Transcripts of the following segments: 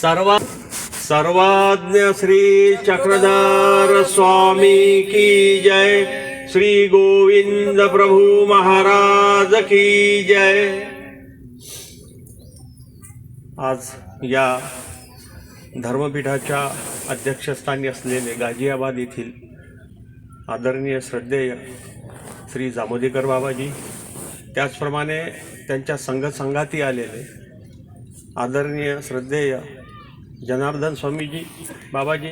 सर्वज्ञ श्री चक्रधर स्वामी की जय। श्री गोविंद प्रभु महाराज की जय। आज या धर्मपीठाच्या अध्यक्षस्थानी असलेले गाझियाबाद येथील आदरणीय श्रद्धेय श्री जामोदेकर बाबाजी, त्याचप्रमाणे त्यांच्या संघाती आलेले आदरणीय श्रद्धेय जनार्दन स्वामीजी बाबाजी,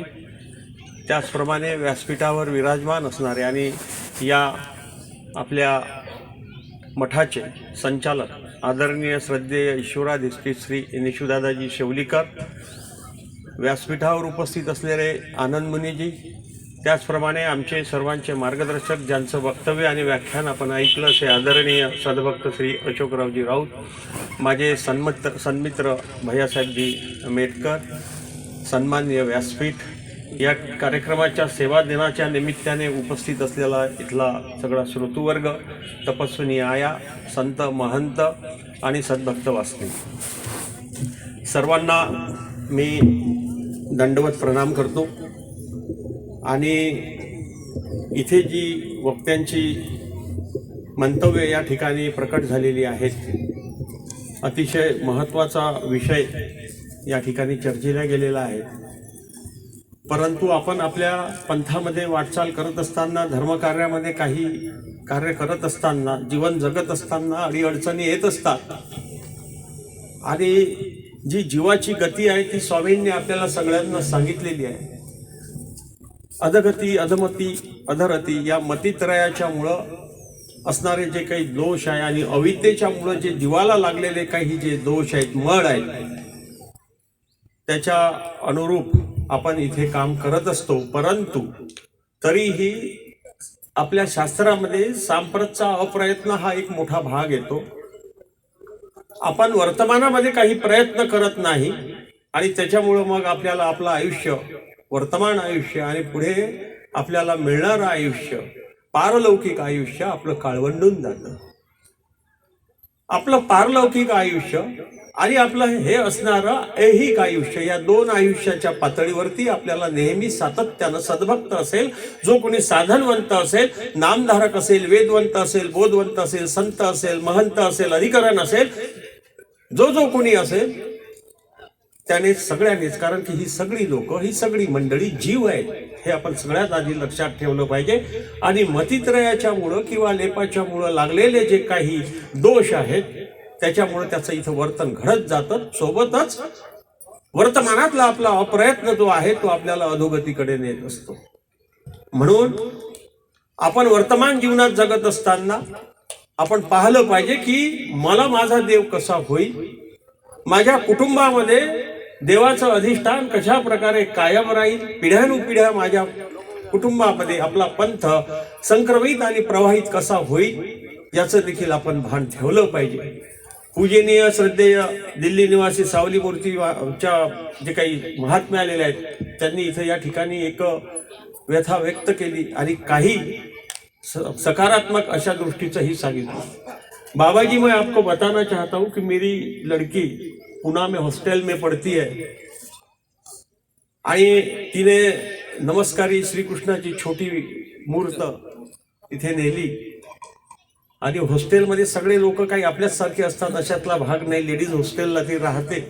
त्याचप्रमाणे व्यासपीठावर विराजमान असणारे आणि या आपल्या मठाचे संचालक आदरणीय श्रद्धेय ईश्वराधिष्ठित श्री निशुदादाजी शेवलीकर, व्यासपीठावर उपस्थित असलेले आनंद मुनीजी, त्याचप्रमाणे आमचे सर्वांचे मार्गदर्शक ज्यांचं वक्तव्य आणि व्याख्यान आपण ऐकलं असे आदरणीय सद्भक्त श्री अशोकरावजी राऊत, माझे सन्मित्र भैयासाहेबजी मेटकर, सन्माननीय व्यासपीठ, या कार्यक्रमाच्या सेवा दिनाच्या निमित्ताने उपस्थित असलेला इथला सगळा श्रोतुवर्ग, तपस्विनी आया, संत महंत आणि सद्भक्त वासनिक, सर्वांना मी दंडवत प्रणाम करतो। आणि इथे जी वक्त्यांची मंतव्य या ठिकाणी प्रकट झालेली आहेत, अतिशय महत्त्वाचा विषय या ठिकाणी चर्चेला गेलेला आहे। परंतु आपण आपल्या पंथामध्ये वाटचाल करत असताना, धर्मकार्यामध्ये काही कार्य करत असताना, जीवन जगत असताना अडीअडचणी येत असतात आणि जी जीवाची गती आहे ती स्वामींनी आपल्याला सगळ्यांना सांगितलेली आहे। अधगती, अधमती, अधरती या मतित्रयाच्या मुळं असणारे जे काही दोष आहे आणि अविद्येच्या मुळं जे जीवाला लागलेले काही जे दोष आहेत, मळ आहेत, त्याच्या अनुरूप आपण इथे काम करत असतो। परंतु तरीही आपल्या शास्त्रामध्ये सांप्रतचा अप्रयत्न हा एक मोठा भाग येतो। आपण वर्तमानामध्ये काही प्रयत्न करत नाही आणि त्याच्यामुळं मग आपल्याला आपलं आयुष्य, वर्तमान आयुष्य आणि पुढे आपल्याला मिळणारं आयुष्य, पारलौकिक आयुष्य आपलं काळवंडून जातं। आपलं पारलौकिक आयुष्य आणि आपलं हे असणारं ऐहिक आयुष्य, या दोन आयुष्याच्या पातळीवरती आपल्याला नेहमी सातत्यानं सद्भक्त असेल, जो कोणी साधनवंत असेल, नामधारक असेल, वेदवंत असेल, बोधवंत असेल, संत असेल, महंत असेल, अधिकरण असेल, जो कोणी असेल त्याने सगळ्यांनीच, कारण की ही सगळी लोक, ही सगळी मंडळी जीव आहेत, हे आपण सगळ्यात आधी लक्षात ठेवलं पाहिजे। आणि मतित्रयाच्या मुळं किंवा लेपाच्या मुळं लागलेले जे काही दोष आहेत त्याच्यामुळे त्याचं इथं वर्तन घडत जातं। सोबतच वर्तमानातला आपला अप्रयत्न जो आहे तो आपल्याला अधोगतीकडे नेत असतो। म्हणून आपण वर्तमान जीवनात जगत असताना आपण पाहिलं पाहिजे की मला माझा देव कसा होईल, माझ्या कुटुंबामध्ये देवाचं अधिष्ठान कशा प्रकारे कायम राहील, पिढ्यानुपिढ्या माझ्या कुटुंबामध्ये आपला पंथ संक्रमित आणि प्रवाहित कसा होईल, याचं देखील आपण भान ठेवलं पाहिजे। पूजनीय श्रद्धेय दिल्ली निवासी सावली मूर्तीच्या जे काही महात्मे आलेले आहेत त्यांनी इथं या ठिकाणी एक व्यथा व्यक्त केली आणि काही सकारात्मक अशा दृष्टीचंही सांगितलं। बाबा जी, मैं आपको बताना चाहता हूँ कि मेरी लड़की पुणे में हॉस्टेल में पढ़ती है आणि तिने नमस्कारी श्रीकृष्णाची छोटी मूर्त इथे नेली आणि हॉस्टेलमध्ये सगळे लोक काही आपल्याच सारखे असतात अशातला भाग नाही, लेडीज हॉस्टेलला ती राहते।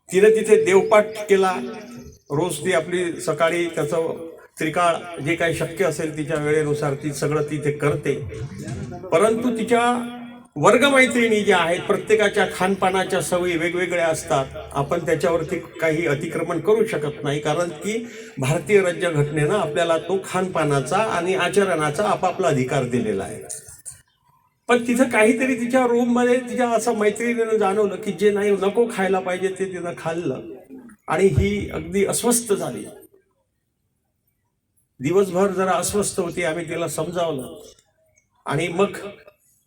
तिने तिथे देवपाठ केला, रोज ती आपली सकाळी त्याचं त्रिकाळ जे काही शक्य असेल तिच्या वेळेनुसार ती सगळं तिथे करते। परंतु तिच्या वर्गमैत्रिणी ज्या आहेत प्रत्येकाच्या खानपानाच्या सवयी वेगवेगळ्या असतात, आपण त्याच्यावरती काही अतिक्रमण करू शकत नाही, कारण की भारतीय राज्यघटनेनं आपल्याला तो खानपानाचा आणि आचरणाचा आपापला अधिकार दिलेला आहे। पण तिथं काहीतरी तिच्या रूममध्ये तिच्या असं मैत्रिणीनं जाणवलं की जे नाही नको खायला पाहिजे ते तिनं खाल्लं आणि ही अगदी अस्वस्थ झाली। दिवसभर जरा अस्वस्थ होती, आम्ही तिला समजावलं आणि मग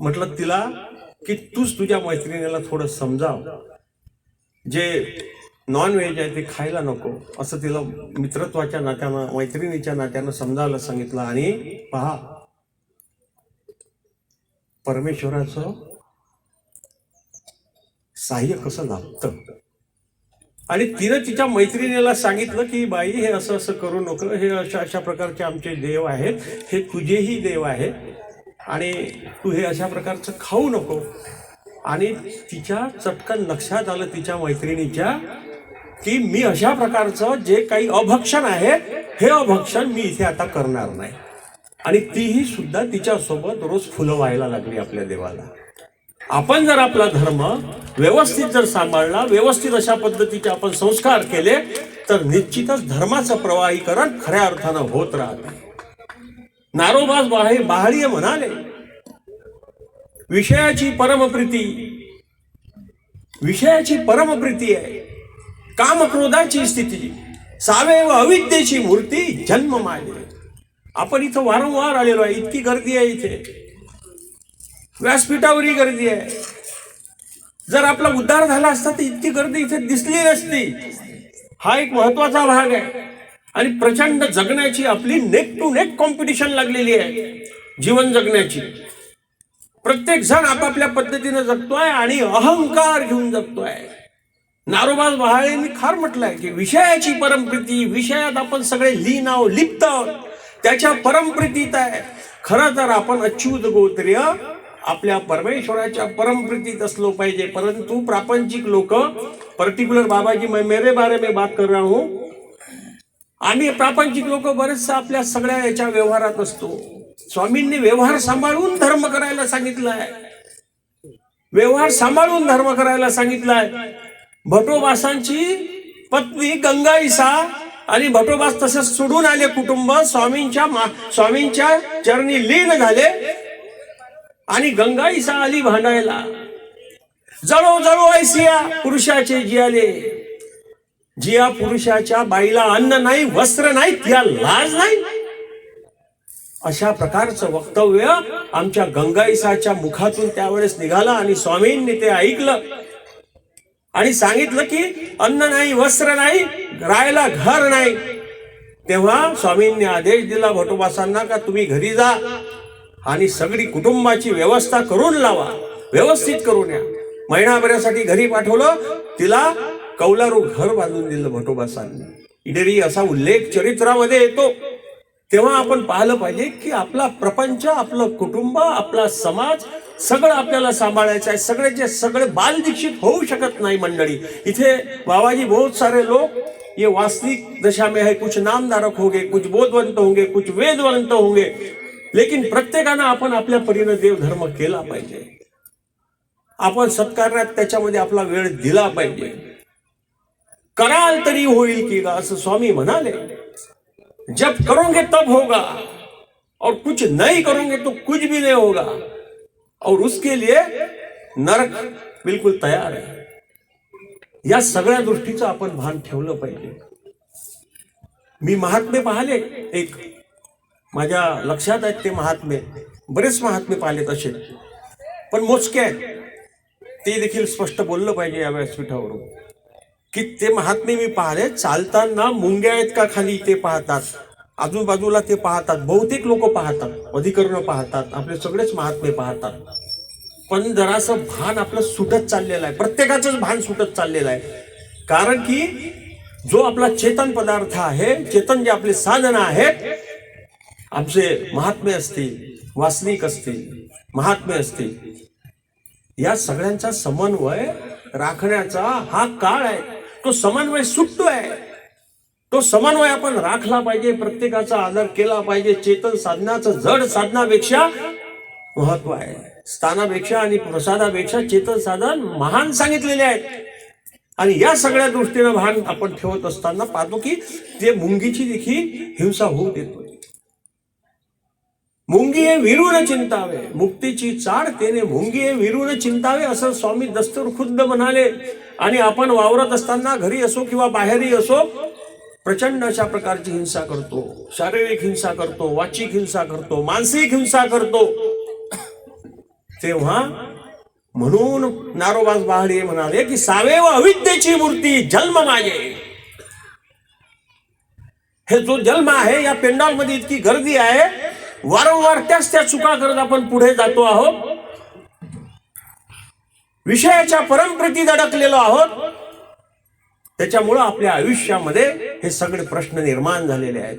म्हटलं तिला की तूच तुझ्या मैत्रिणीला थोडं समजाव, जे नॉन व्हेज आहे ते खायला नको, असं तिला मित्रत्वाच्या नात्यानं, मैत्रिणीच्या नात्यानं समजावलं सांगितलं। आणि पहा, परमेश्वराचं सहाय्य कसं लाभतं. आणि तिनं तिच्या मैत्रिणीला सांगितलं की बाई हे असं असं करू नको, हे अशा अशा प्रकारचे आमचे देव आहेत, हे तुझेही देव आहेत आणि तू हे अशा प्रकारचं खाऊ नको. आणि तिच्या चटकन लक्षात आलं तिच्या मैत्रिणीच्या की मी अशा प्रकारचं जे काही अभक्षण आहे हे अभक्षण मी इथे आता करणार नाही. आणि तीही सुद्धा तिच्यासोबत रोज फुलं व्हायला लागली आपल्या देवाला. आपण जर आपला धर्म व्यवस्थित जर सांभाळला, व्यवस्थित अशा पद्धतीचे आपण संस्कार केले तर निश्चितच धर्माचं प्रवाहीकरण खऱ्या अर्थानं होत राहते. नारोबास बहाळीय म्हणाले, विषयाची परमप्रीती आहे, कामक्रोधाची स्थिती, सावेव अविद्येची मूर्ती जन्म मागे. आपण इथं वारंवार आलेलो आहे, इतकी गर्दी आहे इथे, व्यासपीठावरही गर्दी आहे. जर आपला उद्धार झाला असता तर इतकी गर्दी इथे दिसली नसती. हा एक महत्वाचा भाग आहे. आणि प्रचंड जगण्याची आपली नेक टू नेक कॉम्पिटिशन लागलेली आहे, जीवन जगण्याची. प्रत्येक जण आपापल्या पद्धतीने जगतोय आणि अहंकार घेऊन जगतोय. नारोबास बहाळेंनी फार म्हटलंय की विषयाची परमप्रीती, विषयात आपण सगळे लीन आहोत, लिप्त आहोत, त्याच्या परमप्रीतीत आहे. खरं तर आपण अच्युत गोत्रीय आपल्या परमेश्वराच्या परमप्रीतीत असलो पाहिजे. परंतु प्रापंचिक लोक, पर्टिक्युलर बाबाजी मैं मेरे बारे में बात कर रहा हूं, आम्ही प्रापंचिक लोक बरेचसा आपल्या सगळ्या याच्या व्यवहारात असतो. स्वामींनी व्यवहार सांभाळून धर्म करायला सांगितलाय, व्यवहार सांभाळून धर्म करायला सांगितलाय. भटोबासांची पत्नी गंगाईसा आणि भटोबास तसंच सोडून आले कुटुंब, स्वामींच्या चरणी लीन झाले आणि गंगाईसा आली भांडायला. जळो जळो ऐसिया पुरुषाचे जियाले, जिया पुरुषाच्या बाईला अन्न नाही, वस्त्र नाही, त्या लाज नाही. अशा प्रकारचं वक्तव्य आमच्या गंगाईसाच्या मुखातून त्यावेळेस निघालं आणि स्वामींनी ते ऐकलं आणि सांगितलं की अन्न नाही, वस्त्र नाही, राहायला घर नाही. तेव्हा स्वामींनी आदेश दिला भटोबासांना का तुम्ही घरी जा आणि सगळी कुटुंबाची व्यवस्था करून लावा, व्यवस्थित करून या. महिनाभरासाठी घरी पाठवलं, तिला कौलारू घर बांधून दिलं भटोबासांनी. इडेरी असा उल्लेख चरित्रामध्ये येतो. तेव्हा आपण पाहिलं पाहिजे की आपला प्रपंच, आपलं कुटुंब, आपला समाज सगळं आपल्याला सांभाळायचं आहे. सगळेचे सगळे बालदीक्षित होऊ शकत नाही मंडळी. इथे बाबाजी बहुत सारे लोग ये वास्तविक दशा में है, कुछ नामधारक होंगे, कुछ बोधवंत होंगे, कुछ वेदवंत होंगे, लेकिन प्रत्येकानं आपण आपल्या परीने देवधर्म केला पाहिजे. आपण सत्कार्यात त्याच्यामध्ये आपला वेळ दिला पाहिजे. कराल तरी होईल की गा, असं स्वामी म्हणाले. जब करोगे तब होगा और कुछ नहीं करोगे तो कुछ भी नहीं होगा, और उसके लिए नरक बिल्कुल तयार आहे. या सगळ्या दृष्टीचं आपण भान ठेवलं पाहिजे. मी महात्मे पाहिले, एक माझ्या लक्षात आहेत ते महात्मे, बरेच महात्मे पाहिले तसे, पण मोजके आहेत. ते देखील स्पष्ट बोललं पाहिजे या व्यासपीठावरून की ते महात्मे मी पाहिले, चालताना मुंग्या आहेत का खाली ते पाहतात, आजूबाजूला ते पाहतात. बहुतेक लोक पाहतात, अधिकरण पाहतात, आपले सगळेच महात्मे पाहतात. पण जरासं भान आपलं सुटत चाललेलं आहे, प्रत्येकाचंच भान सुटत चाललेलं आहे. कारण की जो आपला चेतन पदार्थ आहे, चेतन जे आपले साधन आहेत, आमचे महात्मे असतील, वासनिक असतील, महात्मे असतील, या सगळ्यांचा समन्वय राखण्याचा हा काळ आहे. तो समन्वय सुटतोय, तो समन्वय आपण राखला पाहिजे, प्रत्येकाचा आदर केला पाहिजे. चेतन साधनाचं जड साधनापेक्षा महत्व आहे, स्थानापेक्षा आणि प्रसादापेक्षा चेतन साधन महान सांगितलेले आहेत. आणि या सगळ्या दृष्टीनं भान आपण ठेवत असताना पाहतो की ते मुंगीची देखील हिंसा होऊ देतो. मुंगी विरून चिंतावे, मुक्तीची चाड तेने मुंगी विरून चिंतावे, असं स्वामी दस्तूर खुद्द म्हणाले. आणि आपण वावरत असताना घरी असो किंवा बाहेरही असो, प्रचंड अशा प्रकारची हिंसा करतो. शारीरिक हिंसा करतो, वाचिक हिंसा करतो, मानसिक हिंसा करतो. तेव्हा म्हणून नारोबास बहाळी म्हणाले की सावेव अविद्येची मूर्ती जन्म माझे. हे जो जन्म आहे, या पेंडॉल मध्ये इतकी गर्दी आहे, वारंवार त्याच त्या चुका करत आपण पुढे जातो आहोत. विषयाच्या परमप्रतीत अडकलेलो आहोत. त्याच्यामुळं आपल्या आयुष्यामध्ये हे सगळे प्रश्न निर्माण झालेले आहेत.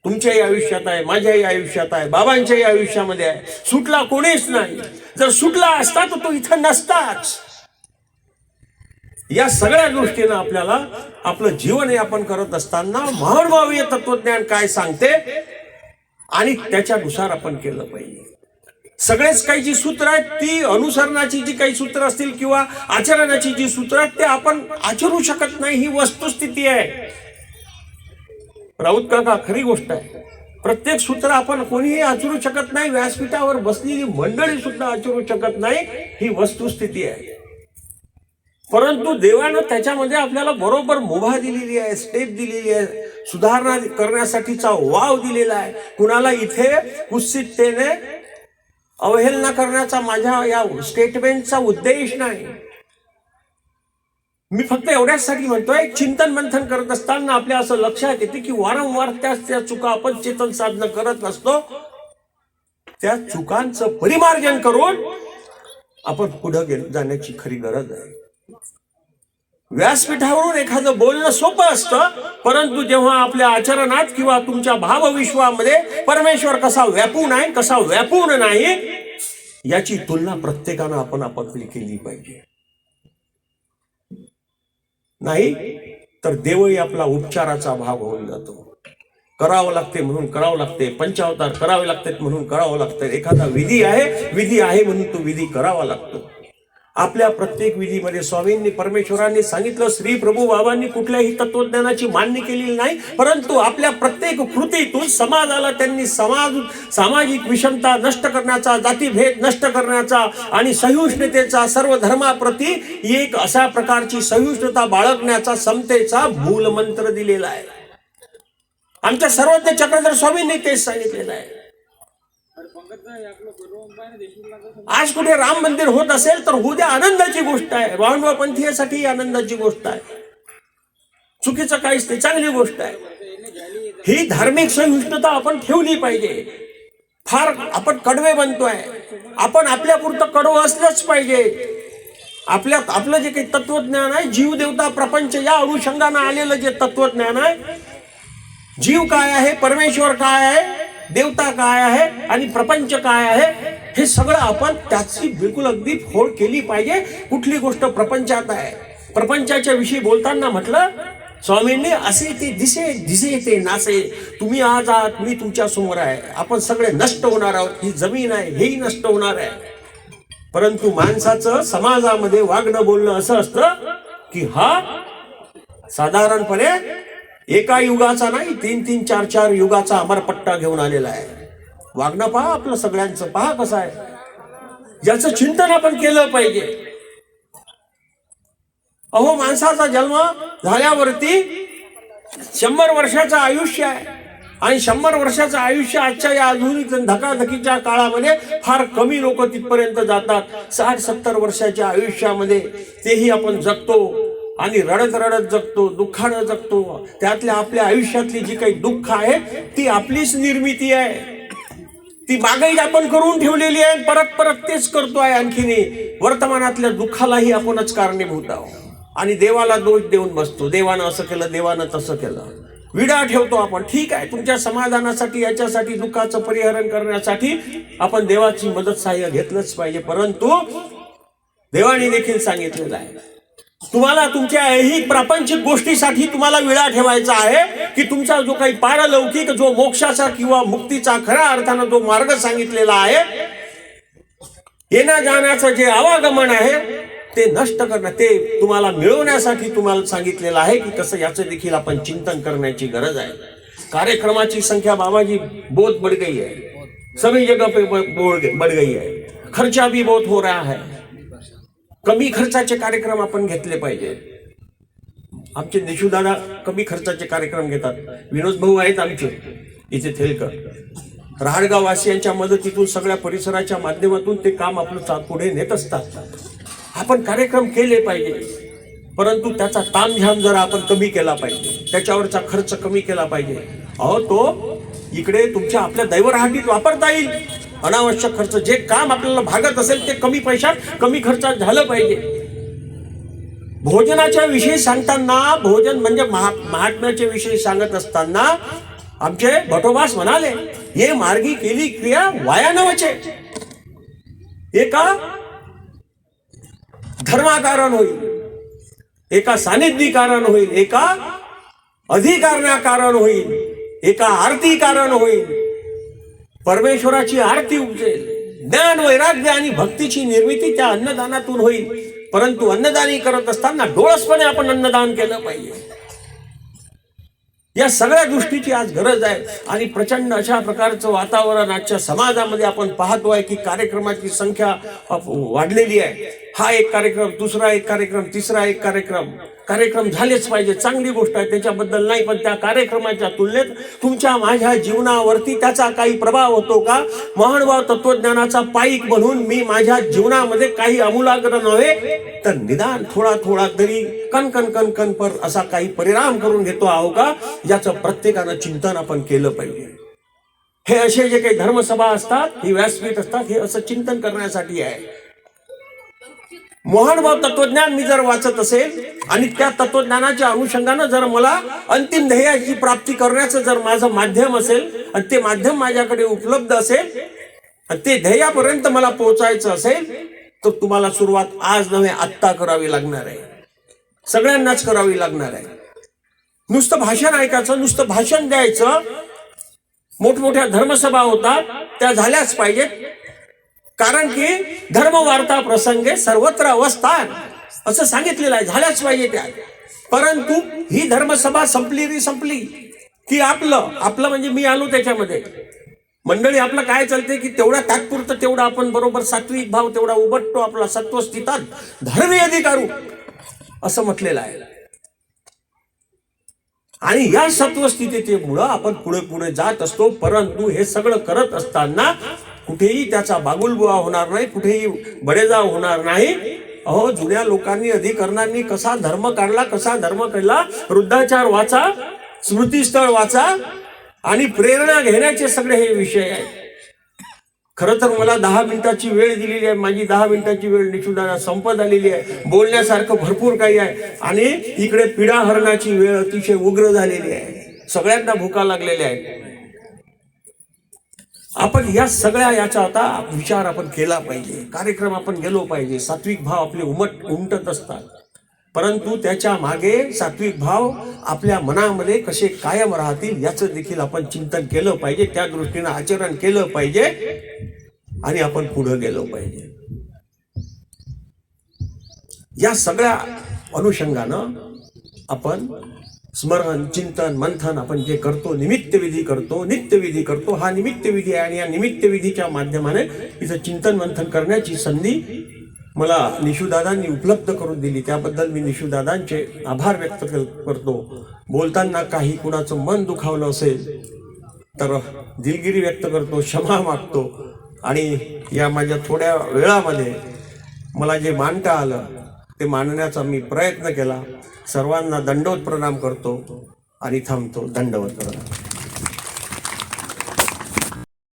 तुमच्याही आयुष्यात आहे, माझ्याही आयुष्यात आहे, बाबांच्याही आयुष्यामध्ये आहे. सुटला कोणीच नाही. जर सुटला असता तर तो इथं नसताच. या सगळ्या गोष्टीनं आपल्याला आपलं जीवन यापन करत असताना महानुभावीय तत्वज्ञान काय सांगते आणि त्याच्यानुसार आपण केलं पाहिजे. सगळेच काही जी सूत्र आहेत ती अनुसरणाची जी काही सूत्र असतील किंवा आचरणाची जी सूत्र आहेत ते आपण आचरू शकत नाही, ही वस्तुस्थिती आहे. राऊत काका, खरी गोष्ट आहे. प्रत्येक सूत्र आपण कोणीही आचरू शकत नाही. व्यासपीठावर बसलेली मंडळी सुद्धा आचरू शकत नाही, ही वस्तुस्थिती आहे. परंतु देवानं त्याच्यामध्ये आपल्याला बरोबर मुभा दिलेली आहे, स्टेप दिलेली आहे, सुधारणा करण्यासाठीचा वाव दिलेला आहे. कुणाला इथे कुत्सिततेने अवहेलना करण्याचा माझ्या या स्टेटमेंटचा उद्देश नाही. मी फक्त एवढ्यासाठी म्हणतोय, चिंतन मंथन करत असताना आपल्या असं लक्षात येते की वारंवार त्या चुका आपण चेतन साधन करत नसतो. त्या चुकांचं परिमार्जन करून आपण पुढे जाण्याची खरी गरज आहे. व्यासपीठावरून एखादं बोलणं सोपं असतं, परंतु जेव्हा आपल्या आचरणात किंवा तुमच्या भावविश्वामध्ये परमेश्वर कसा व्यापून आहे, कसा व्यापून नाही, याची तुलना प्रत्येकानं आपण आपली केली पाहिजे. नाही तर देवही आपला उपचाराचा भाग होऊन जातो. करावं लागते म्हणून करावं लागते, पंचावतार करावे लागतात म्हणून करावं लागतं. एखादा विधी आहे म्हणून तो विधी करावा लागतो. आपल्या प्रत्येक विधीमध्ये स्वामींनी, परमेश्वरांनी सांगितलं, श्री प्रभू बाबांनी कुठल्याही तत्वज्ञानाची मांडणी केलेली नाही, परंतु आपल्या प्रत्येक कृतीतून समाजाला त्यांनी सामाजिक विषमता नष्ट करण्याचा, जातीभेद नष्ट करण्याचा आणि सहिष्णुतेचा, सर्व धर्माप्रती एक अशा प्रकारची सहिष्णुता बाळगण्याचा, समतेचा मूलमंत्र दिलेला आहे. आमच्या सर्वज्ञ चक्रधर स्वामींनी तेच सांगितलेलं आहे. आज कुठे राम मंदिर होत असेल तर उद्या आनंदाची गोष्ट आहे. वाहनपंथीयासाठी आनंदाची गोष्ट आहे. चुकीचं काहीच नाही, चांगली गोष्ट आहे. ही धार्मिक सहिष्णुता आपण ठेवली पाहिजे. फार आपण कडवे बनतोय, आपण आपल्यापुरतं कडवं असलंच पाहिजे. आपलं जे काही तत्वज्ञान आहे, जीव देवता प्रपंच या अनुषंगानं आलेलं जे तत्वज्ञान आहे, जीव काय आहे, परमेश्वर काय आहे, देवता काय आहे आणि प्रपंच काय आहे, हे सगळं आपण त्याची बिलकुल अगदी फोड केली पाहिजे. कुठली गोष्ट प्रपंचात आहे, प्रपंचाच्या विषयी बोलताना म्हटलं स्वामींनी, असे ते दिसे ते नासे. तुम्ही आज आहात, मी तुमच्या समोर आहे, आपण सगळे नष्ट होणार आहोत. ही जमीन आहे, हेही नष्ट होणार आहे. परंतु माणसाचं समाजामध्ये वागणं बोलणं असं असतं की हा साधारणपणे एका युगाचा नाही, 3-3, 4-4 युगाचा अमरपट्टा घेऊन आलेला आहे. वागणं पहा आपलं सगळ्यांचं, पहा कसं आहे. याचं चिंतन आपण केलं पाहिजे. अहो, माणसाचा जन्म झाल्यावरती 100 वर्षाचं आयुष्य आहे आणि 100 वर्षाचं आयुष्य आजच्या या आधुनिक धकाधकीच्या काळामध्ये फार कमी लोक तिथपर्यंत जातात. 60-70 वर्षाच्या आयुष्यामध्ये तेही आपण जगतो आणि रडत रडत जगतो, दुःखानं जगतो. त्यातल्या आपल्या आयुष्यातली जी काही दुःख आहे ती आपलीच निर्मिती आहे. ती मागही आपण करून ठेवलेली आहे, परत परत तेच करतोय. आणखीन वर्तमानातल्या दुःखालाही आपणच कारणीभूत आहोत आणि देवाला दोष देऊन बसतो. देवानं असं केलं, देवानं तसं केलं, विडा ठेवतो आपण. ठीक आहे, तुमच्या समाधानासाठी, याच्यासाठी, दुःखाचं परिहरण करण्यासाठी आपण देवाची मदत सहाय्य घेतलंच पाहिजे. परंतु देवाने देखील सांगितलेलं आहे, तुम्हाला तुमच्या ऐहिक प्रापंचिक गोष्टीसाठी तुम्हाला विडा ठेवायचा आहे की तुमचा जो काही पारलौकिक, जो मोक्षाचा किंवा मुक्तीचा खऱ्या अर्थानं जो मार्ग सांगितलेला आहे, येण्या जाण्याचं जे आवागमन आहे ते नष्ट करणं, ते तुम्हाला मिळवण्यासाठी तुम्हाला सांगितलेलं आहे की कसं, याचं देखील आपण चिंतन करण्याची गरज आहे. कार्यक्रमाची संख्या बाबाजी बहुत बढ़ गई है, सभी जगह पे बढ़ गई है, खर्चा भी बहुत हो रहा है. कमी खर्चाचे कार्यक्रम आपण घेतले पाहिजे. आमचे निशुदादा कमी खर्चाचे कार्यक्रम घेतात. विनोद भाऊ आहेत आमचे इथे थेलकर, राहडगाव वासियांच्या मदतीतून, सगळ्या परिसराच्या माध्यमातून ते काम आपलं पुढे नेत असतात. आपण कार्यक्रम केले पाहिजे, परंतु त्याचा तामझाम जरा आपण कमी केला पाहिजे, त्याच्यावरचा खर्च कमी केला पाहिजे. अहो, तो इकडे तुमच्या आपल्या दैवराहाटीत वापरता येईल. अनावश्यक खर्च, जे काम आपल्याला भागत असेल ते कमी पैशात कमी खर्चात झालं पाहिजे. भोजनाच्या विषयी सांगताना, भोजन म्हणजे महात्म्याच्या विषयी सांगत असताना आमचे भटोबास म्हणाले, ये मार्गी केली क्रिया वाया नवचे. एका धर्माकारण होईल, एका सानिध्य कारण होईल, एका अधिकारणा कारण होईल, एका आरती कारण होईल. परमेश्वराची आरती उपजेल, ज्ञान वैराग्य आणि भक्तीची निर्मिती त्या अन्नदानातून होईल. परंतु अन्नदानी करत असताना डोळसपणे आपण अन्नदान केलं पाहिजे. या सगळ्या गोष्टीची आज गरज आहे. आणि प्रचंड अशा प्रकारचं वातावरण आजच्या समाजामध्ये आपण पाहतोय की कार्यक्रमाची संख्या वाढलेली आहे. हा एक कार्यक्रम, दुसरा एक कार्यक्रम, तिसरा एक कार्यक्रम झालेच पाहिजे, चांगली गोष्ट आहे, त्याच्याबद्दल नाही. पण त्या कार्यक्रमाच्या तुलनेत तुमच्या माझ्या जीवनावरती त्याचा काही प्रभाव होतो का? महानुभाव तत्वज्ञानाचा पाईक म्हणून मी माझ्या जीवनामध्ये काही आमूलाग्र नव्हे तर निदान थोडा थोडा तरी कण पर असा काही परिणाम करून घेतो आहो का, याचं प्रत्येकानं चिंतन आपण केलं पाहिजे. हे असे जे काही धर्मसभा असतात, ही व्यासपीठ असतात, हे असं चिंतन करण्यासाठी आहे. मोहनभाव तत्वज्ञान मी जर वाचत असेल आणि त्या तत्वज्ञानाच्या अनुषंगानं जर मला अंतिम ध्येयाची प्राप्ती करण्याचं जर माझं माध्यम असेल आणि ते माध्यम माझ्याकडे उपलब्ध असेल आणि ते ध्येयापर्यंत मला पोहोचायचं असेल तर तुम्हाला सुरुवात आज नव्हे आत्ता करावी लागणार आहे. सगळ्यांनाच करावी लागणार आहे. नुसतं भाषण ऐकायचं, नुसतं भाषण द्यायचं, मोठमोठ्या धर्मसभा होतात त्या झाल्याच पाहिजेत. कारण की धर्मवार्ता प्रसंगे सर्वत्र अवस्थान असं सांगितलेलं आहे, झाल्याच पाहिजे त्या. परंतु ही धर्मसभा संपली की आपलं म्हणजे मी आलो त्याच्यामध्ये, मंडळी आपलं काय चालते की तेवढा तात्पुरतं तेवढा आपण बरोबर सात्विक भाव तेवढा उबटतो आपला सत्वस्थितात धर्मी अधिकारू असं म्हटलेलं आहे. आणि या सत्वस्थितीमुळं आपण पुढे जात असतो. परंतु हे सगळं करत असताना कुठेही त्याचा बागुलबुवा होणार नाही, कुठेही बडेजाव होणार नाही. अहो, जुन्या लोकांनी अधिकरणांनी कसा धर्म काढला, वृद्धाचार वाचा, स्मृतीस्थळ वाचा आणि प्रेरणा घेण्याचे सगळे हे विषय आहेत. खरं तर मला 10 मिनिटाची वेळ दिलेली आहे. माझी 10 मिनिटाची वेळ निश्चित संपत आलेली आहे. बोलण्यासारखं भरपूर काही आहे आणि इकडे पिढा हरणाची वेळ अतिशय उग्र झालेली आहे. सगळ्यांना भुका लागलेल्या आहेत. आपण या सगळ्या याचा आता विचार आपण केला पाहिजे. कार्यक्रम आपण गेलो पाहिजे. सात्विक भाव आपले उमटत असतात, परंतु त्याच्या मागे सात्विक भाव आपल्या मनामध्ये कसे कायम राहतील याचं देखील आपण चिंतन केलं पाहिजे. त्या दृष्टीनं आचरण केलं पाहिजे आणि आपण पुढे गेलो पाहिजे. या सगळ्या अनुषंगानं आपण स्मरण, चिंतन, मंथन आपण जे करतो, निमित्तविधी करतो. हा निमित्तविधी आहे आणि या निमित्तविधीच्या माध्यमाने इथं चिंतन मंथन करण्याची संधी मला निशूदादांनी उपलब्ध करून दिली. त्याबद्दल मी निशूदादांचे आभार व्यक्त करतो. बोलताना काही कुणाचं मन दुखावलं असेल तर दिलगिरी व्यक्त करतो, क्षमा मागतो. आणि या माझ्या थोड्या वेळामध्ये मला जे मांडता आलं ते मांडण्याचा मी प्रयत्न केला. सर्वांना दंडवत प्रणाम करतो आणि थांबतो. दंडवत प्रणाम.